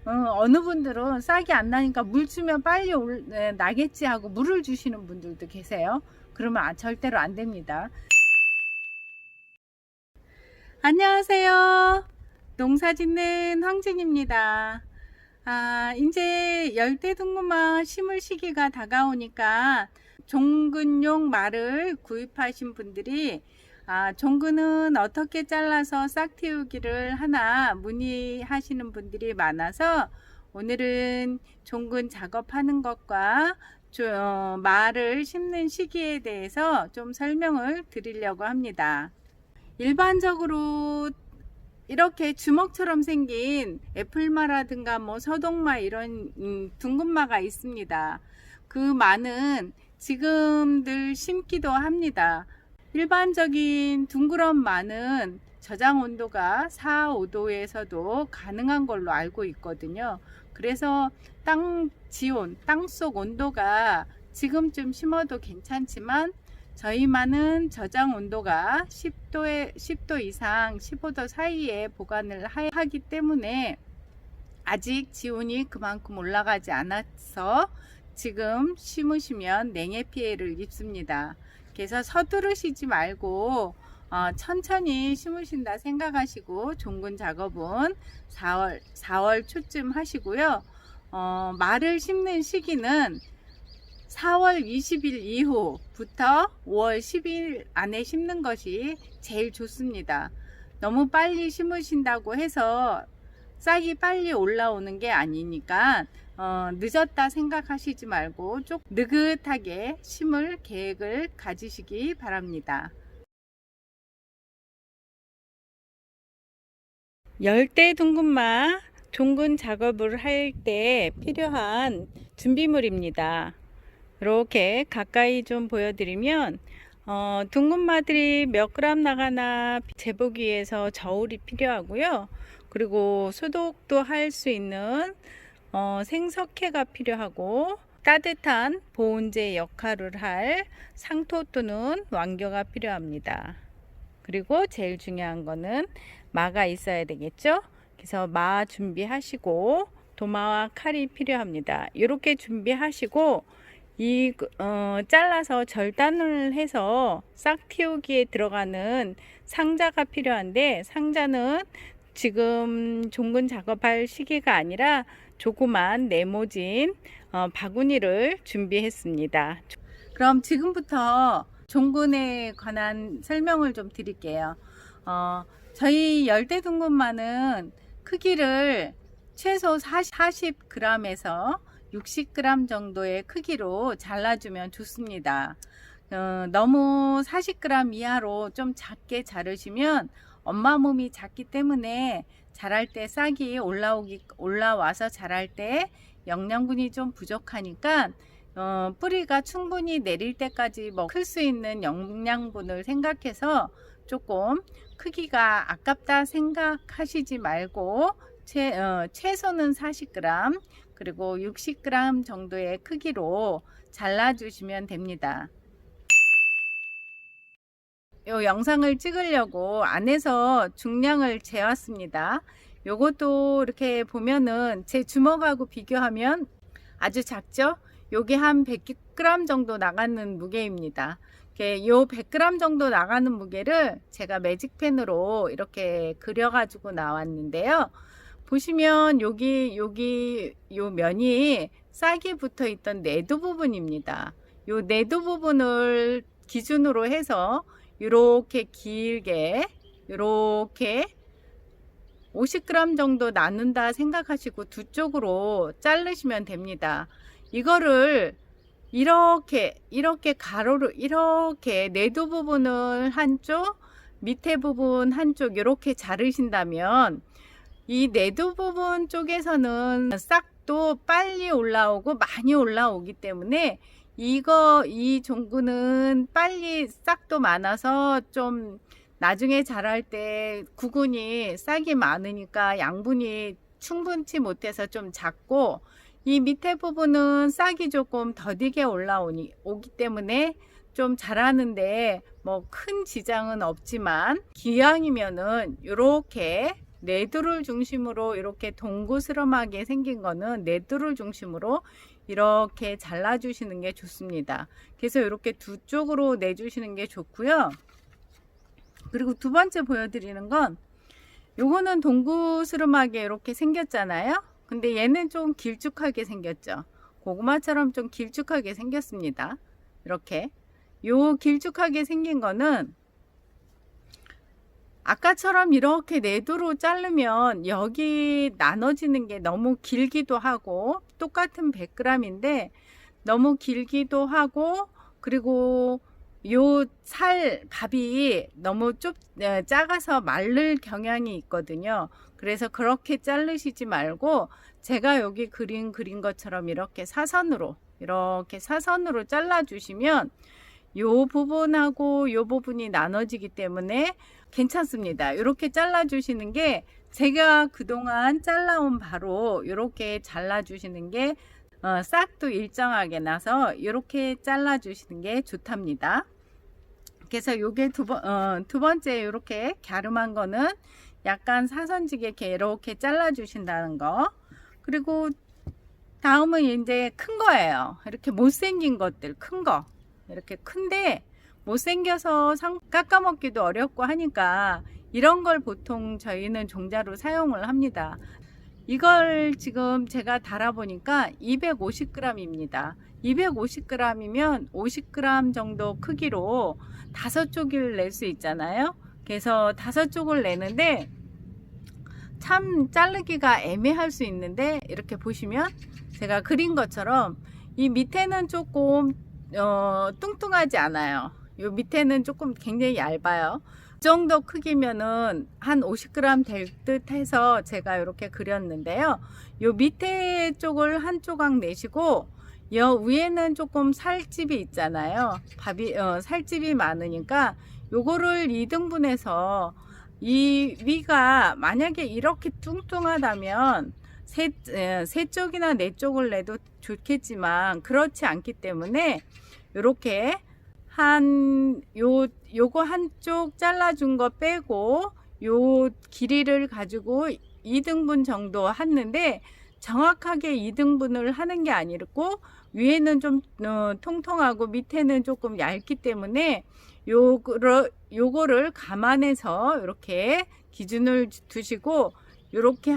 어느 분들은 싹이 안 나니까 물 주면 빨리 나겠지 하고 물을 주시는 분들도 계세요. 그러면 절대로 안 됩니다. 안녕하세요. 농사 짓는 황진입니다. 이제 열대등구마 심을 시기가 다가오니까 종근용 말을 구입하신 분들이 종근은 어떻게 잘라서 싹 틔우기를 하나 문의하시는 분들이 많아서 오늘은 종근 작업하는 것과 말을 심는 시기에 대해서 좀 설명을 드리려고 합니다. 일반적으로 이렇게 주먹처럼 생긴 애플마라든가 서동마 이런 둥근마가 있습니다. 그 마는 지금들 심기도 합니다. 일반적인 둥그런 마는 저장 온도가 4, 5도에서도 가능한 걸로 알고 있거든요. 그래서 땅속 온도가 지금쯤 심어도 괜찮지만 저희 마는 저장 온도가 10도 이상 15도 사이에 보관을 하기 때문에 아직 지온이 그만큼 올라가지 않아서 지금 심으시면 냉해 피해를 입습니다. 그래서 서두르시지 말고 천천히 심으신다 생각하시고 종근 작업은 4월 초쯤 하시고요. 말을 심는 시기는 4월 20일 이후부터 5월 10일 안에 심는 것이 제일 좋습니다. 너무 빨리 심으신다고 해서 싹이 빨리 올라오는 게 아니니까 늦었다 생각하시지 말고 좀 느긋하게 심을 계획을 가지시기 바랍니다. 열대둥근마 종근 작업을 할 때 필요한 준비물입니다. 이렇게 가까이 좀 보여드리면 둥근마들이 몇 그램 나가나 재보기 위해서 저울이 필요하고요. 그리고 소독도 할 수 있는 생석회가 필요하고 따뜻한 보온제 역할을 할 상토 또는 왕겨가 필요합니다. 그리고 제일 중요한 거는 마가 있어야 되겠죠. 그래서 마 준비하시고 도마와 칼이 필요합니다. 이렇게 준비하시고 잘라서 절단을 해서 싹 틔우기에 들어가는 상자가 필요한데, 상자는 지금 종근 작업할 시기가 아니라 조그만 네모진 바구니를 준비했습니다. 그럼 지금부터 종근에 관한 설명을 좀 드릴게요. 저희 열대둥근마는 크기를 최소 40g에서 60g 정도의 크기로 잘라주면 좋습니다. 너무 40g 이하로 좀 작게 자르시면 엄마 몸이 작기 때문에 자랄 때 싹이 올라와서 자랄 때 영양분이 좀 부족하니까 뿌리가 충분히 내릴 때까지 클 수 있는 영양분을 생각해서 조금 크기가 아깝다 생각하시지 말고 최소는 40g 그리고 60g 정도의 크기로 잘라주시면 됩니다. 이 영상을 찍으려고 안에서 중량을 재왔습니다. 요것도 이렇게 보면은 제 주먹하고 비교하면 아주 작죠? 요게 한 100g 정도 나가는 무게입니다. 요 100g 정도 나가는 무게를 제가 매직펜으로 이렇게 그려가지고 나왔는데요. 보시면 여기 요 면이 싹이 붙어 있던 내두 부분입니다. 요 내두 부분을 기준으로 해서 이렇게 길게 이렇게 50g 정도 나눈다 생각하시고 두 쪽으로 자르시면 됩니다. 이거를 이렇게 가로로 이렇게 내두 부분을 한쪽, 밑에 부분 한쪽 이렇게 자르신다면 이 내두 부분 쪽에서는 싹도 빨리 올라오고 많이 올라오기 때문에 이 종근은 빨리 싹도 많아서 좀 나중에 자랄 때 구근이 싹이 많으니까 양분이 충분치 못해서 좀 작고, 이 밑에 부분은 싹이 조금 더디게 오기 때문에 좀 자라는데 큰 지장은 없지만 기왕이면은 이렇게 네두를 중심으로 이렇게 동그스름하게 생긴 거는 네두를 중심으로 이렇게 잘라 주시는 게 좋습니다. 그래서 이렇게 두 쪽으로 내주시는 게 좋고요. 그리고 두 번째 보여드리는 건 요거는 동그스름하게 이렇게 생겼잖아요. 근데 얘는 좀 길쭉하게 생겼죠. 고구마처럼 좀 길쭉하게 생겼습니다. 이렇게 요 길쭉하게 생긴 거는 아까처럼 이렇게 네두로 자르면 여기 나눠지는 게 너무 길기도 하고, 똑같은 100g인데 너무 길기도 하고, 그리고 요 밥이 너무 작아서 마를 경향이 있거든요. 그래서 그렇게 자르시지 말고 제가 여기 그린 것처럼 이렇게 사선으로 잘라 주시면 요 부분하고 요 부분이 나눠지기 때문에 괜찮습니다. 이렇게 잘라 주시는 게, 제가 그동안 잘라온 바로 이렇게 잘라 주시는 게 싹도 일정하게 나서 이렇게 잘라 주시는 게 좋답니다. 그래서 요게 두 번째 이렇게 갸름한 거는 약간 사선지게 이렇게 잘라 주신다는 거. 그리고 다음은 이제 큰 거예요. 이렇게 못생긴 것들, 큰 거. 이렇게 큰데 못생겨서 깎아 먹기도 어렵고 하니까 이런 걸 보통 저희는 종자로 사용을 합니다. 이걸 지금 제가 달아보니까 250g입니다. 250g이면 50g 정도 크기로 5쪽을 낼 수 있잖아요. 그래서 5쪽을 내는데 참 자르기가 애매할 수 있는데, 이렇게 보시면 제가 그린 것처럼 이 밑에는 조금 뚱뚱하지 않아요. 요 밑에는 조금 굉장히 얇아요. 그 정도 크기면은 한 50g 될 듯 해서 제가 이렇게 그렸는데요. 요 밑에 쪽을 한 조각 내시고, 여 위에는 조금 살집이 있잖아요. 살집이 많으니까 요거를 2등분해서, 이 위가 만약에 이렇게 뚱뚱하다면 세 쪽이나 네 쪽을 내도 좋겠지만 그렇지 않기 때문에 이렇게 요거 한쪽 잘라준 거 빼고 요 길이를 가지고 2등분 정도 했는데, 정확하게 2등분을 하는 게 아니고 위에는 좀 통통하고 밑에는 조금 얇기 때문에 요거를 감안해서 이렇게 기준을 두시고 이렇게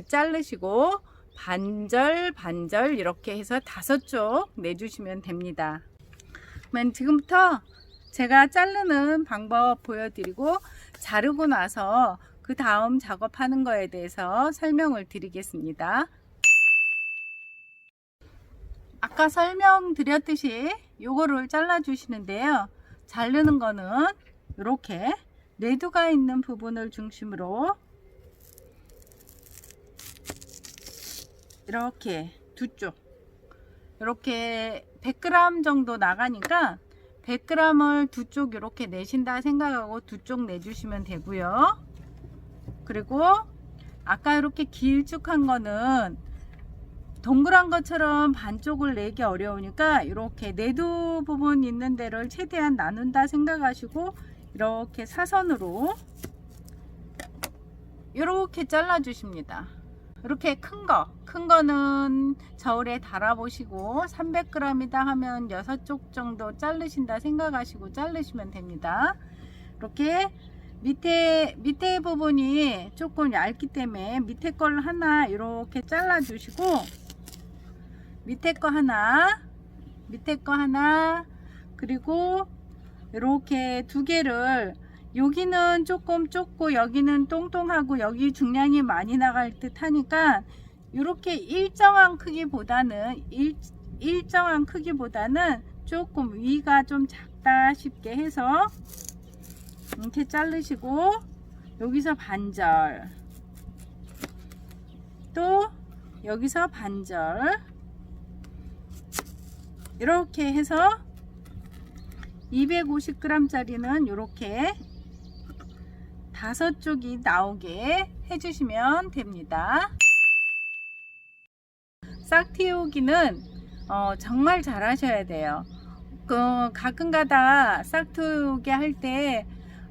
자르시고 반절 이렇게 해서 5쪽 내주시면 됩니다. 그러면 지금부터 제가 자르는 방법 보여드리고, 자르고 나서 그 다음 작업하는 거에 대해서 설명을 드리겠습니다. 아까 설명드렸듯이 요거를 잘라 주시는데요. 자르는 거는 이렇게 네두가 있는 부분을 중심으로 이렇게 두 쪽, 이렇게 100g 정도 나가니까 100g을 두 쪽 이렇게 내신다 생각하고 두 쪽 내주시면 되고요. 그리고 아까 이렇게 길쭉한 거는 동그란 것처럼 반쪽을 내기 어려우니까 이렇게 네두 부분 있는 데를 최대한 나눈다 생각하시고 이렇게 사선으로 이렇게 잘라 주십니다. 이렇게 큰 거는 저울에 달아 보시고 300g이다 하면 6쪽 정도 자르신다 생각하시고 자르시면 됩니다. 이렇게 밑에 부분이 조금 얇기 때문에 밑에 걸 하나 이렇게 잘라 주시고, 밑에 거 하나, 그리고 이렇게 두 개를, 여기는 조금 좁고 여기는 똥똥하고 여기 중량이 많이 나갈 듯 하니까 이렇게 일정한 크기보다는 조금 위가 좀 작다 싶게 해서 이렇게 자르시고, 여기서 반절, 또 여기서 반절, 이렇게 해서 250g 짜리는 이렇게 5쪽이 나오게 해주시면 됩니다. 싹틔우기는 정말 잘 하셔야 돼요. 가끔가다 싹틔우기 할 때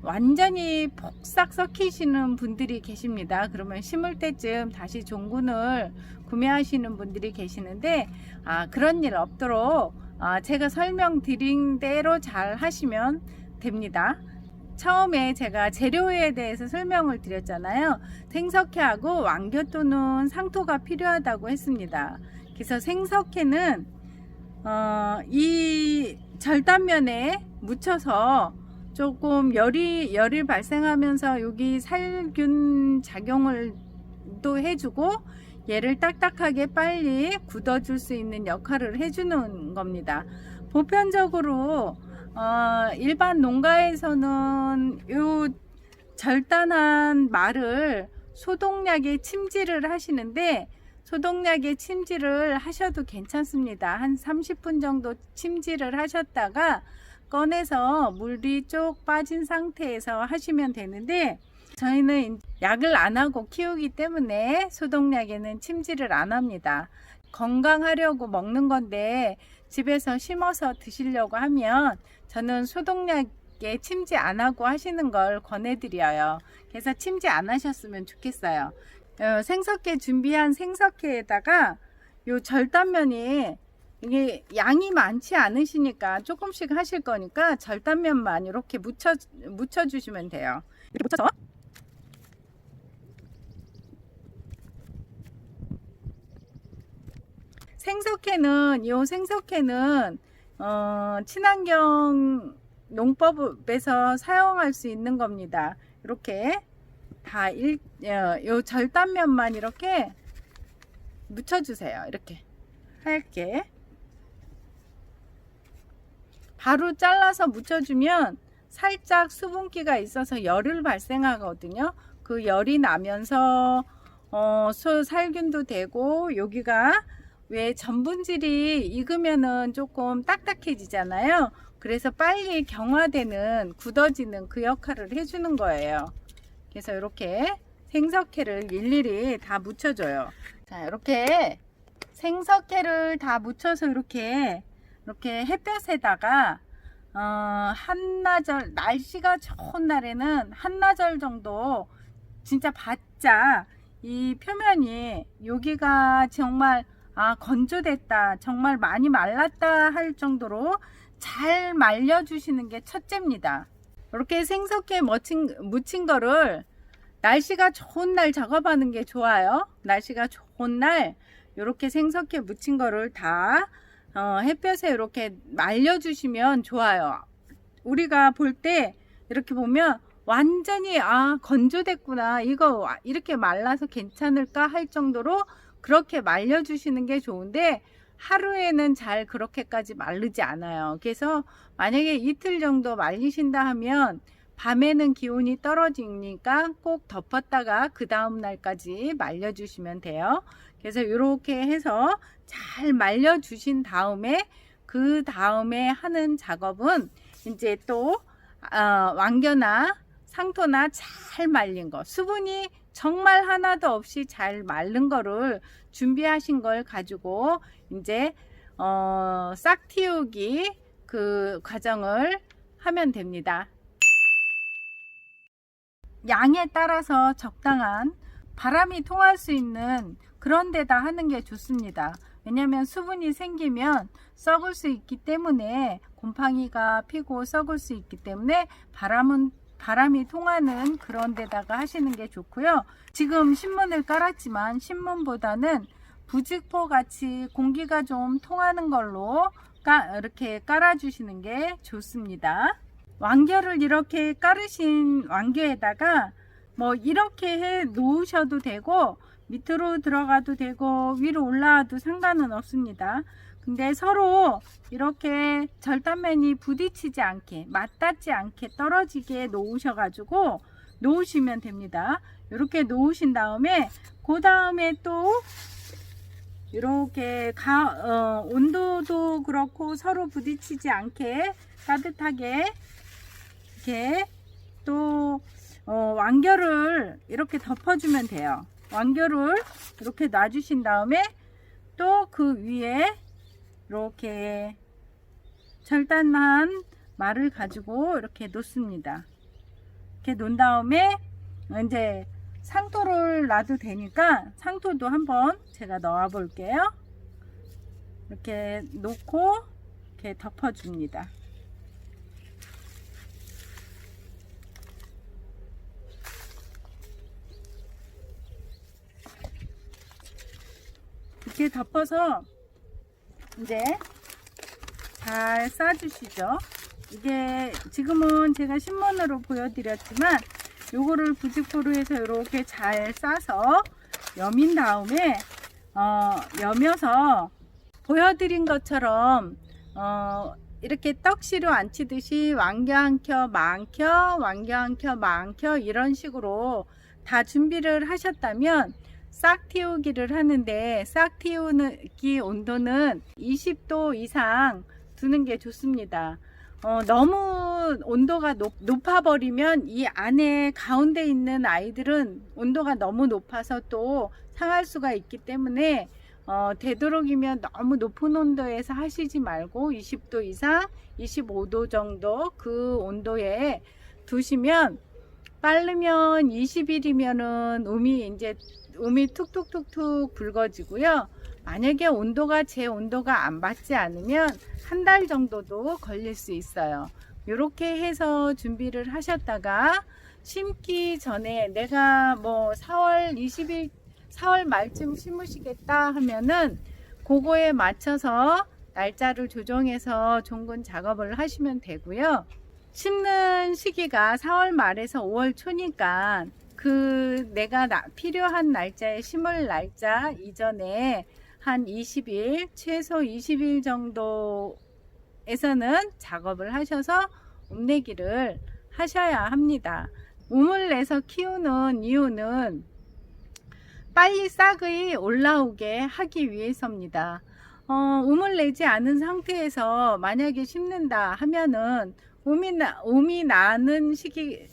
완전히 폭삭 썩히시는 분들이 계십니다. 그러면 심을 때쯤 다시 종군을 구매하시는 분들이 계시는데, 그런 일 없도록 제가 설명드린 대로 잘 하시면 됩니다. 처음에 제가 재료에 대해서 설명을 드렸잖아요. 생석회하고 완교 또는 상토가 필요하다고 했습니다. 그래서 생석회는 이 절단면에 묻혀서 조금 열이 발생하면서 여기 살균 작용을 또 해주고 얘를 딱딱하게 빨리 굳어줄 수 있는 역할을 해주는 겁니다. 보편적으로 일반 농가에서는 요 절단한 말을 소독약에 침지를 하시는데, 소독약에 침지를 하셔도 괜찮습니다. 한 30분 정도 침지를 하셨다가 꺼내서 물이 쭉 빠진 상태에서 하시면 되는데, 저희는 약을 안 하고 키우기 때문에 소독약에는 침지를 안 합니다. 건강하려고 먹는 건데 집에서 심어서 드시려고 하면 저는 소독약에 침지 안 하고 하시는 걸 권해드려요. 그래서 침지 안 하셨으면 좋겠어요. 생석회 준비한 생석회에다가 요 절단면이 이게 양이 많지 않으시니까 조금씩 하실 거니까 절단면만 이렇게 묻혀 주시면 돼요. 이렇게 묻혀서 생석회는 친환경 농법에서 사용할 수 있는 겁니다. 이렇게 다 요 절단면만 이렇게 묻혀주세요. 이렇게 하얗게 바로 잘라서 묻혀주면 살짝 수분기가 있어서 열을 발생하거든요. 그 열이 나면서 살균도 되고, 여기가 왜 전분질이 익으면은 조금 딱딱해지잖아요. 그래서 빨리 경화되는, 굳어지는 그 역할을 해주는 거예요. 그래서 이렇게 생석회를 일일이 다 묻혀줘요. 자, 이렇게 생석회를 다 묻혀서 이렇게 햇볕에다가 한나절, 날씨가 좋은 날에는 한나절 정도 진짜 바짝 이 표면이 여기가 정말 건조됐다, 정말 많이 말랐다 할 정도로 잘 말려주시는 게 첫째입니다. 이렇게 생석회 묻힌 거를 날씨가 좋은 날 작업하는 게 좋아요. 날씨가 좋은 날 이렇게 생석회 묻힌 거를 다 햇볕에 이렇게 말려주시면 좋아요. 우리가 볼 때 이렇게 보면 완전히 건조됐구나, 이거 이렇게 말라서 괜찮을까 할 정도로 그렇게 말려주시는 게 좋은데, 하루에는 잘 그렇게까지 마르지 않아요. 그래서 만약에 이틀 정도 말리신다 하면 밤에는 기온이 떨어지니까 꼭 덮었다가 그 다음 날까지 말려주시면 돼요. 그래서 이렇게 해서 잘 말려주신 다음에 그 다음에 하는 작업은 이제 또 완겨나 상토나 잘 말린 거, 수분이 정말 하나도 없이 잘 마른 거를 준비하신 걸 가지고 이제 싹 틔우기 그 과정을 하면 됩니다. 양에 따라서 적당한 바람이 통할 수 있는 그런 데다 하는 게 좋습니다. 왜냐하면 수분이 생기면 썩을 수 있기 때문에, 곰팡이가 피고 썩을 수 있기 때문에 바람이 통하는 그런 데다가 하시는 게 좋고요. 지금 신문을 깔았지만 신문보다는 부직포 같이 공기가 좀 통하는 걸로 이렇게 깔아주시는 게 좋습니다. 완겨를 이렇게 깔으신 완겨에다가 뭐 이렇게 해 놓으셔도 되고, 밑으로 들어가도 되고 위로 올라와도 상관은 없습니다. 근데 서로 이렇게 절단면이 부딪히지 않게, 맞닿지 않게 떨어지게 놓으셔가지고 놓으시면 됩니다. 이렇게 놓으신 다음에 그 다음에 또 이렇게 온도도 그렇고 서로 부딪히지 않게 따뜻하게 이렇게 또 완겨를 이렇게 덮어주면 돼요. 완겨를 이렇게 놔주신 다음에 또 그 위에 이렇게 절단한 말을 가지고 이렇게 놓습니다. 이렇게 놓은 다음에 이제 상토를 놔도 되니까 상토도 한번 제가 넣어 볼게요. 이렇게 놓고 이렇게 덮어 줍니다. 이렇게 덮어서 이제 잘 싸주시죠. 이게 지금은 제가 신문으로 보여드렸지만 요거를 부직포로해서 이렇게 잘 싸서 여민 다음에 여며서 보여드린 것처럼 이렇게 떡시로 안 치듯이 왕겨 한 켜, 만 켜, 왕겨 한 켜, 만 켜 이런 식으로 다 준비를 하셨다면 싹 틔우기를 하는데 싹 틔우기 온도는 20도 이상 두는 게 좋습니다. 너무 온도가 높아 버리면 이 안에 가운데 있는 아이들은 온도가 너무 높아서 또 상할 수가 있기 때문에 되도록이면 너무 높은 온도에서 하시지 말고 20도 이상 25도 정도 그 온도에 두시면 빠르면 20일이면은 음이 툭툭툭툭 붉어지고요. 만약에 제 온도가 안 받지 않으면 한 달 정도도 걸릴 수 있어요. 이렇게 해서 준비를 하셨다가 심기 전에 내가 뭐 4월 말쯤 심으시겠다 하면은 그거에 맞춰서 날짜를 조정해서 종근 작업을 하시면 되고요. 심는 시기가 4월 말에서 5월 초니까 내가 필요한 날짜에 심을 날짜 이전에 한 20일, 최소 20일 정도에서는 작업을 하셔서 움내기를 하셔야 합니다. 움을 내서 키우는 이유는 빨리 싹이 올라오게 하기 위해서입니다. 움을 내지 않은 상태에서 만약에 심는다 하면은 움이 나는 시기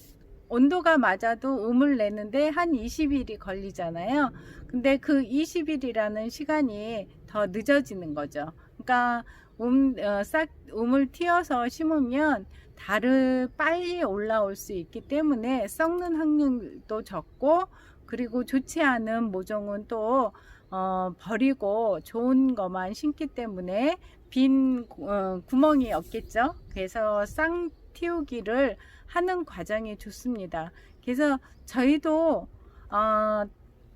온도가 맞아도 움을 내는데 한 20일이 걸리잖아요. 근데 그 20일이라는 시간이 더 늦어지는 거죠. 그러니까 움을 틔워서 심으면 달을 빨리 올라올 수 있기 때문에 썩는 확률도 적고, 그리고 좋지 않은 모종은 또 버리고 좋은 것만 심기 때문에 빈 구멍이 없겠죠. 그래서 싹 틔우기를 하는 과정이 좋습니다. 그래서 저희도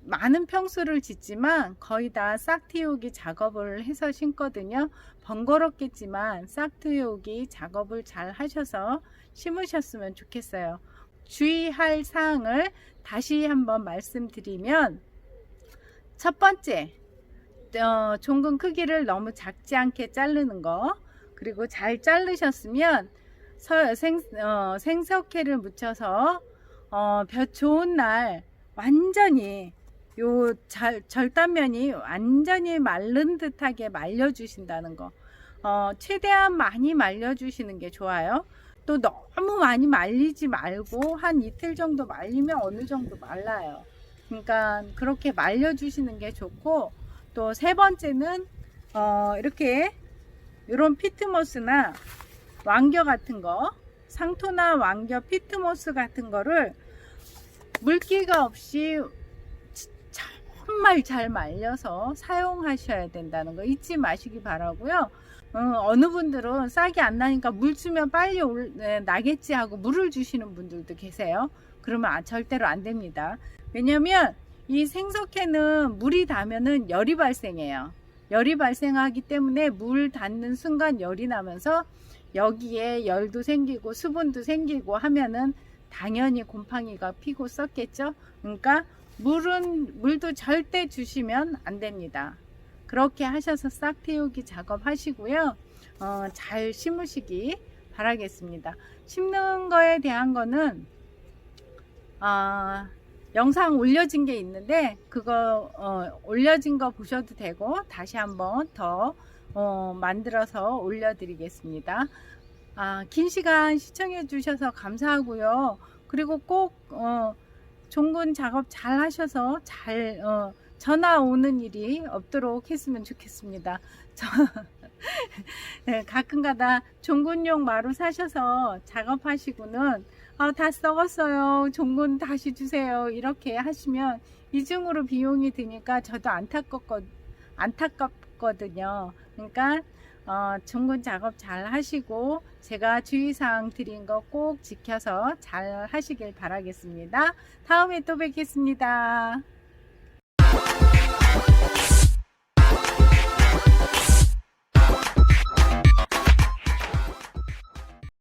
많은 평수를 짓지만 거의 다 싹 틔우기 작업을 해서 심거든요. 번거롭겠지만 싹 틔우기 작업을 잘 하셔서 심으셨으면 좋겠어요. 주의할 사항을 다시 한번 말씀드리면, 첫 번째, 종근 크기를 너무 작지 않게 자르는 거, 그리고 잘 자르셨으면 생석회를 묻혀서 좋은 날 완전히 절단면이 완전히 마른 듯하게 말려주신다는 거, 최대한 많이 말려주시는 게 좋아요. 또 너무 많이 말리지 말고 한 이틀 정도 말리면 어느 정도 말라요. 그러니까 그렇게 말려주시는 게 좋고, 또 세 번째는 이렇게 이런 피트모스나 왕겨 같은 거, 상토나 왕겨 피트모스 같은 거를 물기가 없이 정말 잘 말려서 사용하셔야 된다는 거 잊지 마시기 바라고요. 어느 분들은 싹이 안 나니까 물 주면 빨리 나겠지 하고 물을 주시는 분들도 계세요. 그러면 절대로 안 됩니다. 왜냐면 이 생석회는 물이 닿으면은 열이 발생해요. 열이 발생하기 때문에 물 닿는 순간 열이 나면서 여기에 열도 생기고 수분도 생기고 하면은 당연히 곰팡이가 피고 썩겠죠. 그러니까 물도 절대 주시면 안 됩니다. 그렇게 하셔서 싹 틔우기 작업 하시고요. 잘 심으시기 바라겠습니다. 심는 거에 대한 거는 영상 올려진 게 있는데 그거 올려진 거 보셔도 되고, 다시 한번 더 만들어서 올려드리겠습니다. 긴 시간 시청해 주셔서 감사하고요. 그리고 꼭 종근 작업 잘 하셔서 전화 오는 일이 없도록 했으면 좋겠습니다. 네, 가끔가다 종근용 마루 사셔서 작업하시고는 아, 다 썩었어요. 종근 다시 주세요. 이렇게 하시면 이중으로 비용이 드니까 저도 안타깝거든요. 그러니까 종근 작업 잘 하시고 제가 주의사항 드린 거 꼭 지켜서 잘 하시길 바라겠습니다. 다음에 또 뵙겠습니다.